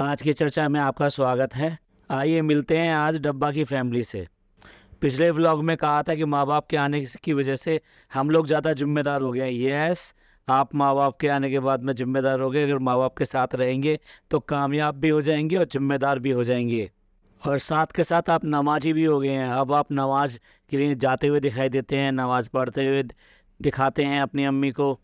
आज की चर्चा में आपका स्वागत है। आइए मिलते हैं आज डब्बा की फैमिली से। पिछले व्लॉग में कहा था कि माँ बाप के आने की वजह से हम लोग ज़्यादा जिम्मेदार हो गए। यस, आप माँ बाप के आने के बाद में जिम्मेदार हो गए। अगर माँ बाप के साथ रहेंगे तो कामयाब भी हो जाएंगे और जिम्मेदार भी हो जाएंगे, और साथ के साथ आप नमाजी भी हो गए हैं। अब आप नमाज के लिए जाते हुए दिखाई देते हैं, नमाज पढ़ते हुए दिखाते हैं अपनी अम्मी को।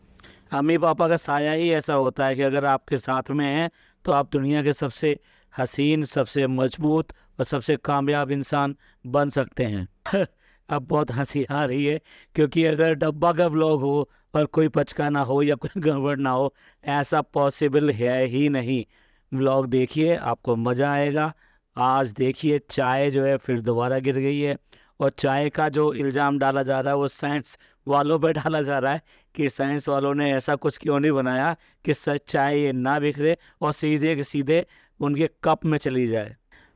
अम्मी पापा का साया ही ऐसा होता है कि अगर आपके साथ में हैं तो आप दुनिया के सबसे हसीन, सबसे मजबूत और सबसे कामयाब इंसान बन सकते हैं। अब बहुत हंसी आ रही है क्योंकि अगर डब्बा का व्लॉग हो और कोई पचका ना हो या कोई गड़बड़ ना हो, ऐसा पॉसिबल है ही नहीं। व्लॉग देखिए, आपको मज़ा आएगा। आज देखिए, चाय जो है फिर दोबारा गिर गई है, और चाय का जो इल्ज़ाम डाला जा रहा है वो साइंस वालों पर डाला जा रहा है कि साइंस वालों ने ऐसा कुछ क्यों नहीं बनाया कि सच चाय ये ना बिखरे और सीधे के सीधे उनके कप में चली जाए।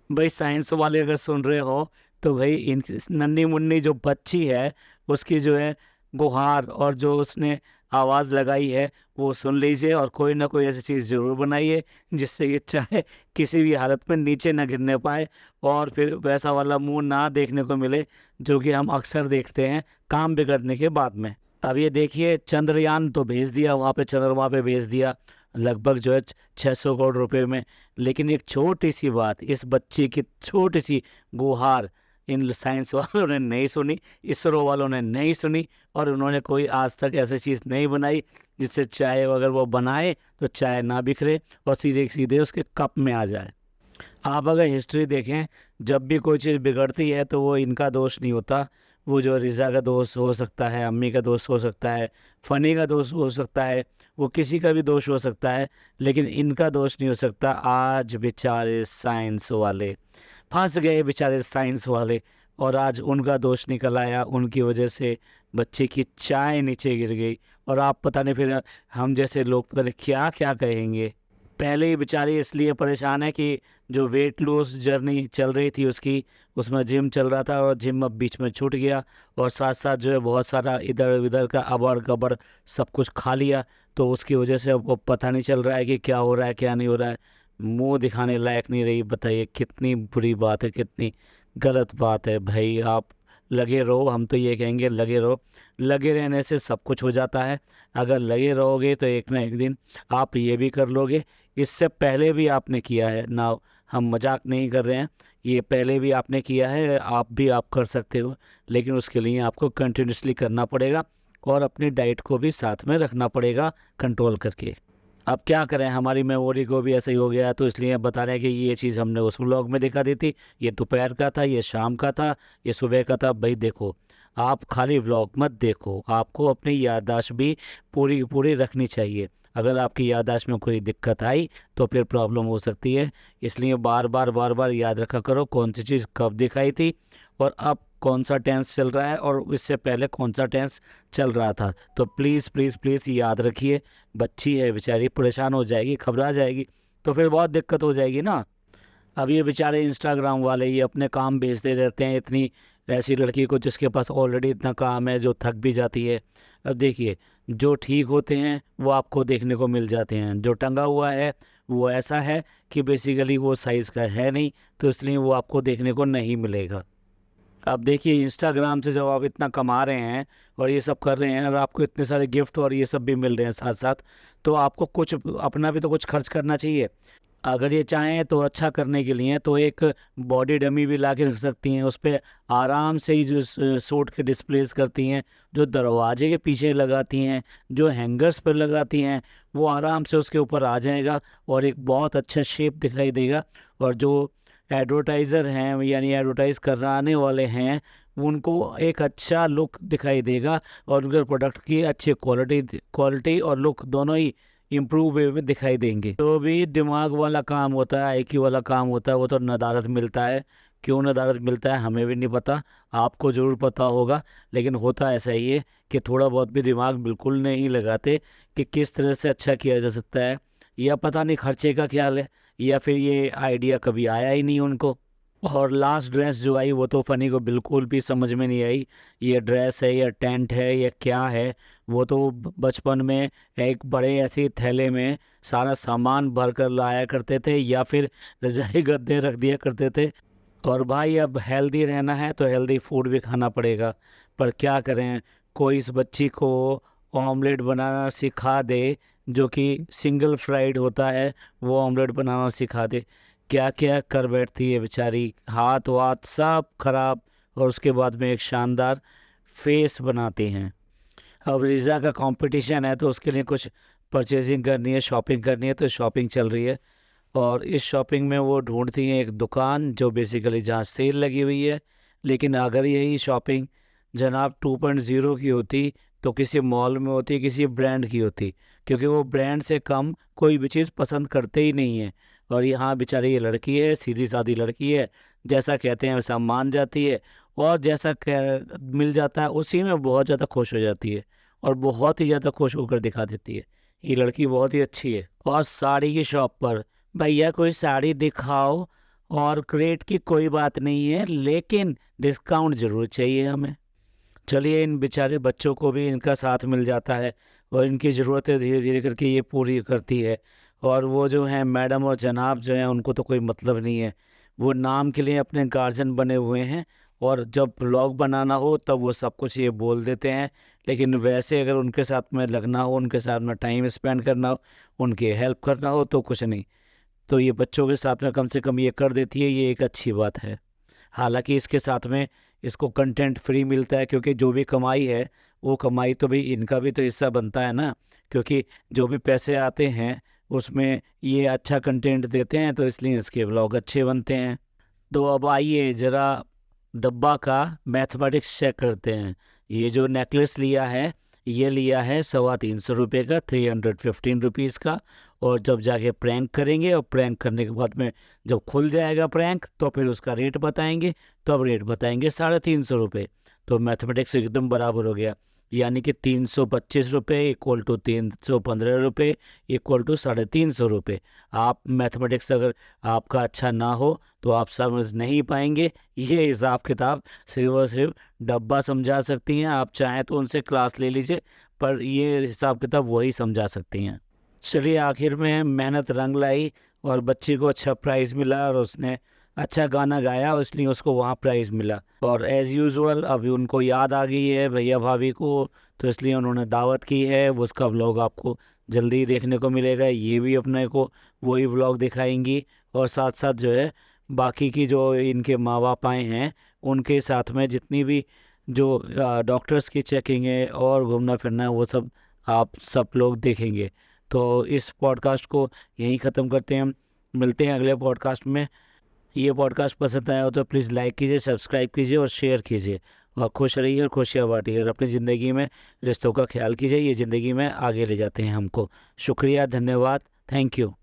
भाई साइंस वाले अगर सुन रहे हो तो भाई इन नन्ही मुन्नी जो बच्ची है उसकी जो है गुहार और जो उसने आवाज़ लगाई है वो सुन लीजिए, और कोई ना कोई ऐसी चीज़ ज़रूर बनाइए जिससे ये चाहे किसी भी हालत में नीचे ना गिरने पाए और फिर वैसा वाला मुंह ना देखने को मिले जो कि हम अक्सर देखते हैं काम बिगड़ने के बाद में। अब ये देखिए, चंद्रयान तो भेज दिया, वहाँ पे चंद्रमा पे भेज दिया लगभग जो है 600 करोड़ रुपए में। लेकिन एक छोटी सी बात, इस बच्ची की छोटी सी गुहार इन साइंस वालों ने नहीं सुनी, इसरो वालों ने नहीं सुनी, और उन्होंने कोई आज तक ऐसी चीज़ नहीं बनाई जिससे चाय अगर वो बनाए तो चाय ना बिखरे और सीधे सीधे उसके कप में आ जाए। आप अगर हिस्ट्री देखें, जब भी कोई चीज़ बिगड़ती है तो वो इनका दोष नहीं होता। वो जो रिज़ा का दोष हो सकता है, अम्मी का दोष हो सकता है, फ़नी का दोष हो सकता है, वो किसी का भी दोष हो सकता है, लेकिन इनका दोष नहीं हो सकता। आज बेचारे साइंस वाले फंस गए, बेचारे साइंस वाले, और आज उनका दोष निकल आया। उनकी वजह से बच्चे की चाय नीचे गिर गई, और आप पता नहीं फिर हम जैसे लोग पता नहीं क्या क्या कहेंगे। पहले ही बेचारी इसलिए परेशान है कि जो वेट लॉस जर्नी चल रही थी उसकी, उसमें जिम चल रहा था और जिम अब बीच में छूट गया, और साथ साथ जो है बहुत सारा इधर उधर का अबड़ गबड़ सब कुछ खा लिया, तो उसकी वजह से अब वो पता नहीं चल रहा है कि क्या हो रहा है क्या नहीं हो रहा है। मुंह दिखाने लायक नहीं रही। बताइए कितनी बुरी बात है, कितनी गलत बात है। भाई आप लगे रहो, हम तो ये कहेंगे लगे रहो। लगे रहने से सब कुछ हो जाता है। अगर लगे रहोगे तो एक ना एक दिन आप ये भी कर लोगे। इससे पहले भी आपने किया है ना, हम मजाक नहीं कर रहे हैं, ये पहले भी आपने किया है, आप कर सकते हो। लेकिन उसके लिए आपको कंटिन्यूसली करना पड़ेगा और अपनी डाइट को भी साथ में रखना पड़ेगा कंट्रोल करके। अब क्या करें, हमारी मेमोरी को भी ऐसा ही हो गया, तो इसलिए बता रहे हैं कि ये चीज़ हमने उस व्लॉग में दिखा दी थी, ये दोपहर का था, ये शाम का था, ये सुबह का था। भाई देखो, आप खाली व्लॉग मत देखो, आपको अपनी याददाश्त भी पूरी की पूरी रखनी चाहिए। अगर आपकी याददाश्त में कोई दिक्कत आई तो फिर प्रॉब्लम हो सकती है। इसलिए बार बार याद रखा करो कौन सी चीज़ कब दिखाई थी, और अब कौन सा टेंस चल रहा है, और इससे पहले कौन सा टेंस चल रहा था। तो प्लीज़ प्लीज़ प्लीज़ याद रखिए। बच्ची है बेचारी, परेशान हो जाएगी, घबरा जाएगी, तो फिर बहुत दिक्कत हो जाएगी ना। अब ये बेचारे इंस्टाग्राम वाले ये अपने काम भेजते रहते हैं इतनी ऐसी लड़की को जिसके पास ऑलरेडी इतना काम है, जो थक भी जाती है। अब देखिए, जो ठीक होते हैं वो आपको देखने को मिल जाते हैं, जो टंगा हुआ है वो ऐसा है कि बेसिकली वो साइज़ का है नहीं, तो इसलिए वो आपको देखने को नहीं मिलेगा। अब देखिए, इंस्टाग्राम से जब आप इतना कमा रहे हैं और ये सब कर रहे हैं, और आपको इतने सारे गिफ्ट और ये सब भी मिल रहे हैं साथ साथ, तो आपको कुछ अपना भी तो कुछ खर्च करना चाहिए। अगर ये चाहें तो अच्छा करने के लिए तो एक बॉडी डमी भी ला के रख सकती हैं। उस पे आराम से ही जो सूट के डिस्प्लेस करती हैं, जो दरवाजे के पीछे लगाती हैं, जो हैंगर्स पर लगाती हैं, वो आराम से उसके ऊपर आ जाएगा और एक बहुत अच्छा शेप दिखाई देगा। और जो एडवर्टाइज़र हैं यानी एडवर्टाइज़ कराने वाले हैं, उनको एक अच्छा लुक दिखाई देगा, और उनके प्रोडक्ट की अच्छी क्वालिटी और लुक दोनों ही इम्प्रूव वे में दिखाई देंगे। जो भी दिमाग वाला काम होता है, आईक्यू वाला काम होता है, वो तो नदारत मिलता है। क्यों नदारत मिलता है हमें भी नहीं पता, आपको ज़रूर पता होगा। लेकिन होता ऐसा ही है कि थोड़ा बहुत भी दिमाग बिल्कुल नहीं लगाते कि किस तरह से अच्छा किया जा सकता है, या पता नहीं खर्चे का ख्याल है, या फिर ये आइडिया कभी आया ही नहीं उनको। और लास्ट ड्रेस जो आई वो तो फ़नी को बिल्कुल भी समझ में नहीं आई। ये ड्रेस है या टेंट है या क्या है, वो तो बचपन में एक बड़े ऐसे थैले में सारा सामान भर कर लाया करते थे या फिर रजाई गद्दे रख दिया करते थे। और भाई अब हेल्दी रहना है तो हेल्दी फूड भी खाना पड़ेगा, पर क्या करें, कोई इस बच्ची को ऑमलेट बनाना सिखा दे, जो कि सिंगल फ्राइड होता है, वो ऑमलेट बनाना सिखा दे। क्या क्या कर बैठती है बेचारी, हाथ वाथ सब खराब, और उसके बाद में एक शानदार फेस बनाती हैं। अब रिज़ा का कंपटीशन है तो उसके लिए कुछ परचेजिंग करनी है, शॉपिंग करनी है, तो शॉपिंग चल रही है। और इस शॉपिंग में वो ढूंढती हैं एक दुकान जो बेसिकली जहाँ सेल लगी हुई है। लेकिन अगर यही शॉपिंग जनाब 2.0 की होती तो किसी मॉल में होती, किसी ब्रांड की होती, क्योंकि वो ब्रांड से कम कोई भी चीज़ पसंद करते ही नहीं है। और यहाँ बेचारी ये लड़की है, सीधी सादी लड़की है, जैसा कहते हैं वैसा मान जाती है, और जैसा मिल जाता है उसी में बहुत ज़्यादा खुश हो जाती है, और बहुत ही ज़्यादा खुश होकर दिखा देती है। ये लड़की बहुत ही अच्छी है। और साड़ी की शॉप पर, भैया कोई साड़ी दिखाओ, और रेट की कोई बात नहीं है लेकिन डिस्काउंट ज़रूर चाहिए हमें। चलिए, इन बेचारे बच्चों को भी इनका साथ मिल जाता है और इनकी ज़रूरतें धीरे धीरे करके ये पूरी करती है। और वो जो हैं मैडम और जनाब जो हैं, उनको तो कोई मतलब नहीं है, वो नाम के लिए अपने गार्जियन बने हुए हैं, और जब व्लॉग बनाना हो तब वो सब कुछ ये बोल देते हैं। लेकिन वैसे अगर उनके साथ में लगना हो, उनके साथ में टाइम स्पेंड करना हो, उनकी हेल्प करना हो, तो कुछ नहीं। तो ये बच्चों के साथ में कम से कम ये कर देती है, ये एक अच्छी बात है। हालांकि इसके साथ में इसको कंटेंट फ्री मिलता है, क्योंकि जो भी कमाई है वो कमाई तो भी इनका भी तो हिस्सा बनता है ना, क्योंकि जो भी पैसे आते हैं उसमें ये अच्छा कंटेंट देते हैं, तो इसलिए इसके व्लॉग अच्छे बनते हैं। तो अब आइए ज़रा डब्बा का मैथमेटिक्स चेक करते हैं। ये जो नेकलेस लिया है, ये लिया है 350 रुपये का, 315 रुपीज़ का। और जब जाके प्रैंक करेंगे, और प्रैंक करने के बाद में जब खुल जाएगा प्रैंक, तो फिर उसका रेट बताएंगे, तो अब रेट बताएंगे 350 रुपये। तो मैथमेटिक्स एकदम बराबर हो गया, यानी कि 325 रुपये इक्वल टू 315 रुपये इक्वल टू 350 रुपये। आप मैथमेटिक्स अगर आपका अच्छा ना हो तो आप समझ नहीं पाएंगे। ये हिसाब किताब सिर्फ और सिर्फ डब्बा समझा सकती हैं। आप चाहें तो उनसे क्लास ले लीजिए, पर ये हिसाब किताब वही समझा सकती हैं। चलिए, आखिर में मेहनत रंग लाई और बच्ची को अच्छा प्राइज़ मिला, और उसने अच्छा गाना गाया, इसलिए उसको वहाँ प्राइज़ मिला। और एज़ यूजुअल अभी उनको याद आ गई है भैया भाभी को, तो इसलिए उन्होंने दावत की है। वो उसका व्लॉग आपको जल्दी ही देखने को मिलेगा। ये भी अपने को वही व्लॉग दिखाएंगी, और साथ साथ जो है बाकी की जो इनके माँ बाप आए हैं उनके साथ में जितनी भी जो डॉक्टर्स की चेकिंग है और घूमना फिरना है, वो सब आप सब लोग देखेंगे। तो इस पॉडकास्ट को यहीं ख़त्म करते हैं, हम मिलते हैं अगले पॉडकास्ट में। ये पॉडकास्ट पसंद आया हो तो प्लीज़ लाइक कीजिए, सब्सक्राइब कीजिए और शेयर कीजिए, और खुश रहिए और खुशियाँ बांटिए, और अपनी ज़िंदगी में रिश्तों का ख्याल कीजिए। ये ज़िंदगी में आगे ले जाते हैं हमको। शुक्रिया, धन्यवाद, थैंक यू।